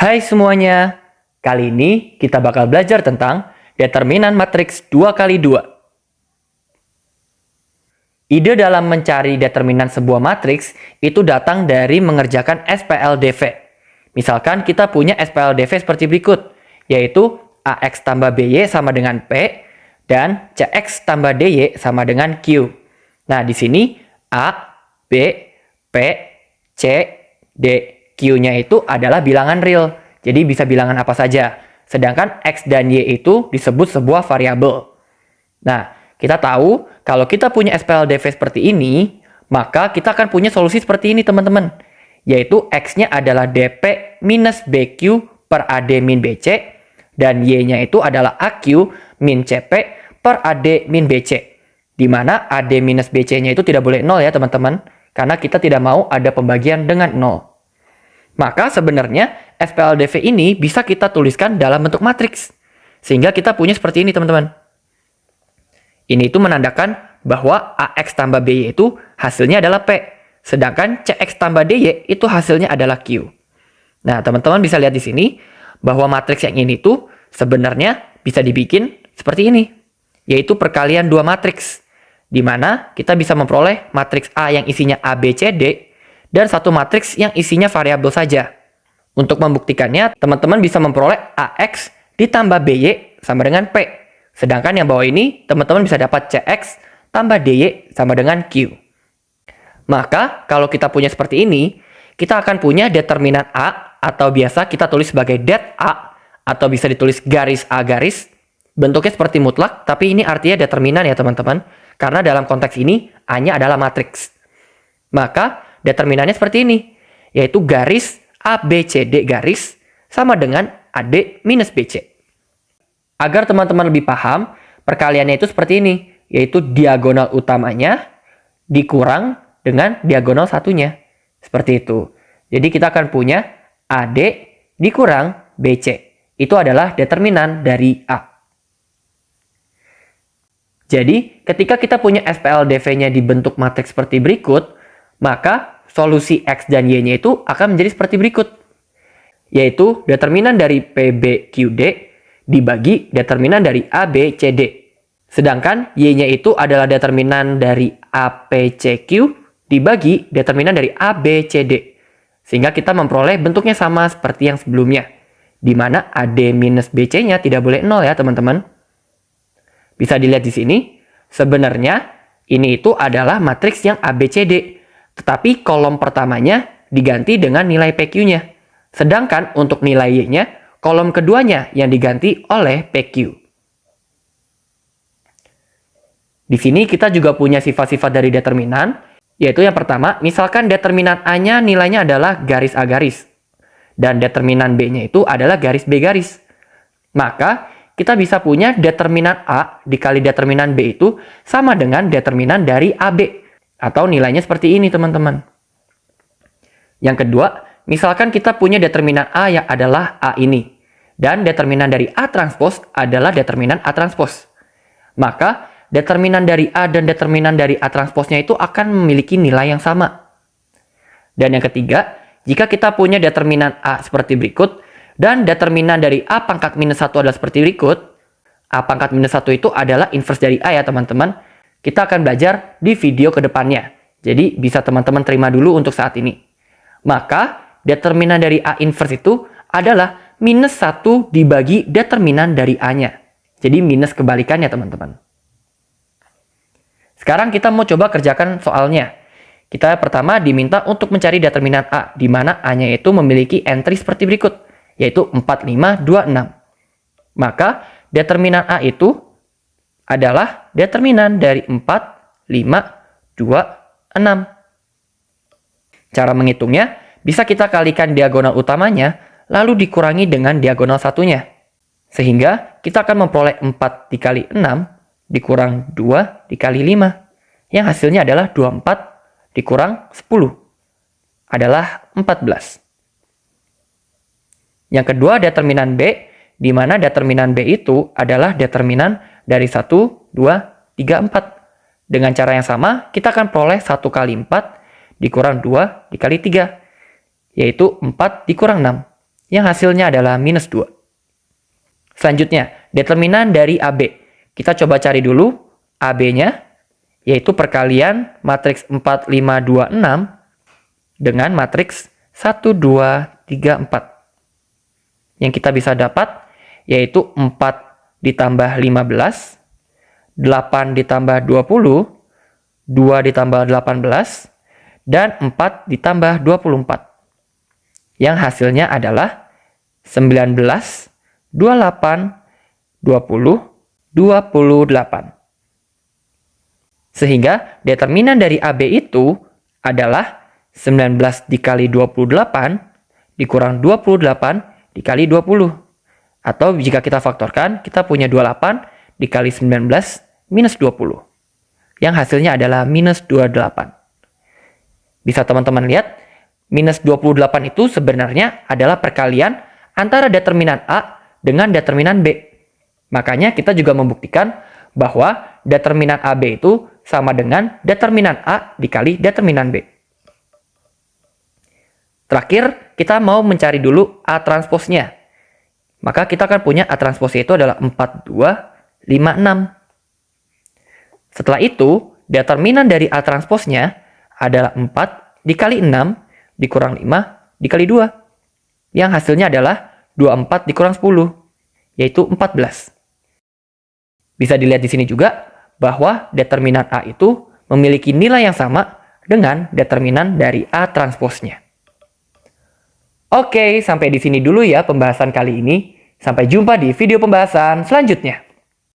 Hai semuanya, kali ini kita bakal belajar tentang determinan matriks 2 kali 2. Ide dalam mencari determinan sebuah matriks itu datang dari mengerjakan SPLDV. Misalkan kita punya SPLDV seperti berikut, yaitu AX tambah BY sama dengan P, dan CX tambah DY sama dengan Q. Nah, di sini A, B, P, C, D, Q-nya itu adalah bilangan real, jadi bisa bilangan apa saja. Sedangkan X dan Y itu disebut sebuah variabel. Nah, kita tahu kalau kita punya SPLDV seperti ini, maka kita akan punya solusi seperti ini teman-teman. Yaitu X-nya adalah DP minus BQ per AD min BC, dan Y-nya itu adalah AQ min CP per AD min BC. Di mana AD minus BC-nya itu tidak boleh 0 ya teman-teman, karena kita tidak mau ada pembagian dengan 0. Maka sebenarnya SPLDV ini bisa kita tuliskan dalam bentuk matriks. Sehingga kita punya seperti ini teman-teman. Ini itu menandakan bahwa AX tambah BY itu hasilnya adalah P. Sedangkan CX tambah DY itu hasilnya adalah Q. Nah, teman-teman bisa lihat di sini bahwa matriks yang ini tuh sebenarnya bisa dibikin seperti ini. Yaitu perkalian dua matriks. Di mana kita bisa memperoleh matriks A yang isinya A, B, C, D. Dan satu matriks yang isinya variabel saja. Untuk membuktikannya, teman-teman bisa memperoleh AX ditambah BY sama dengan P. Sedangkan yang bawah ini, teman-teman bisa dapat CX tambah DY sama dengan Q. Maka, kalau kita punya seperti ini, kita akan punya determinan A, atau biasa kita tulis sebagai det A, atau bisa ditulis garis A garis. Bentuknya seperti mutlak, tapi ini artinya determinan ya teman-teman. Karena dalam konteks ini, A-nya adalah matriks. Maka, determinannya seperti ini, yaitu garis ABCD garis sama dengan AD minus BC. Agar teman-teman lebih paham, perkaliannya itu seperti ini, yaitu diagonal utamanya dikurang dengan diagonal satunya. Seperti itu. Jadi kita akan punya AD dikurang BC. Itu adalah determinan dari A. Jadi, ketika kita punya SPLDV-nya di bentuk matriks seperti berikut, maka solusi X dan Y-nya itu akan menjadi seperti berikut. Yaitu determinan dari PBQD dibagi determinan dari ABCD. Sedangkan Y-nya itu adalah determinan dari APCQ dibagi determinan dari ABCD. Sehingga kita memperoleh bentuknya sama seperti yang sebelumnya. Di mana AD minus BC-nya tidak boleh 0 ya teman-teman. Bisa dilihat di sini, sebenarnya ini itu adalah matriks yang ABCD. Tetapi kolom pertamanya diganti dengan nilai PQ-nya. Sedangkan untuk nilai Y-nya, kolom keduanya yang diganti oleh PQ. Di sini kita juga punya sifat-sifat dari determinan, yaitu yang pertama, misalkan determinan A-nya nilainya adalah garis A garis, dan determinan B-nya itu adalah garis B garis. Maka, kita bisa punya determinan A dikali determinan B itu sama dengan determinan dari AB, atau nilainya seperti ini teman-teman. Yang kedua, misalkan kita punya determinan A yang adalah A ini. Dan determinan dari A transpose adalah determinan A transpose. Maka, determinan dari A dan determinan dari A transposnya itu akan memiliki nilai yang sama. Dan yang ketiga, jika kita punya determinan A seperti berikut, dan determinan dari A pangkat minus 1 adalah seperti berikut, A pangkat minus 1 itu adalah inverse dari A ya teman-teman. Kita akan belajar di video kedepannya. Jadi, bisa teman-teman terima dulu untuk saat ini. Maka, determinan dari A inverse itu adalah minus 1 dibagi determinan dari A-nya. Jadi, minus kebalikannya teman-teman. Sekarang kita mau coba kerjakan soalnya. Kita pertama diminta untuk mencari determinan A, di mana A-nya itu memiliki entry seperti berikut, yaitu 4, 5, 2, 6. Maka, determinan A itu adalah determinan dari 4, 5, 2, 6. Cara menghitungnya, bisa kita kalikan diagonal utamanya, lalu dikurangi dengan diagonal satunya. Sehingga kita akan memperoleh 4 dikali 6 dikurang 2 dikali 5. Yang hasilnya adalah 24 dikurang 10. Adalah 14. Yang kedua determinan B, di mana determinan B itu adalah determinan dari 1, 2, 3, 4. Dengan cara yang sama, kita akan peroleh 1 kali 4 dikurang 2 dikali 3. Yaitu 4 dikurang 6. yang hasilnya adalah minus 2. Selanjutnya, determinan dari AB. Kita coba cari dulu AB-nya, yaitu perkalian matriks 4, 5, 2, 6 dengan matriks 1, 2, 3, 4. Yang kita bisa dapat yaitu 4 ditambah 15, 8 ditambah 20, 2 ditambah 18, dan 4 ditambah 24. Yang hasilnya adalah 19, 28, 20, 28. Sehingga determinan dari AB itu adalah 19 dikali 28 dikurang 28 dikali 20. Atau jika kita faktorkan, kita punya 28 dikali 19 minus 20. Yang hasilnya adalah minus 28. Bisa teman-teman lihat, minus 28 itu sebenarnya adalah perkalian antara determinan A dengan determinan B. Makanya kita juga membuktikan bahwa determinan AB itu sama dengan determinan A dikali determinan B. Terakhir, kita mau mencari dulu A transposnya. Maka kita akan punya A transposnya itu adalah 4, 2, 5, 6. Setelah itu, determinan dari A transposnya adalah 4 dikali 6 dikurang 5 dikali 2. Yang hasilnya adalah 24 dikurang 10, yaitu 14. Bisa dilihat di sini juga bahwa determinan A itu memiliki nilai yang sama dengan determinan dari A transposnya. Oke, sampai di sini dulu ya pembahasan kali ini. Sampai jumpa di video pembahasan selanjutnya.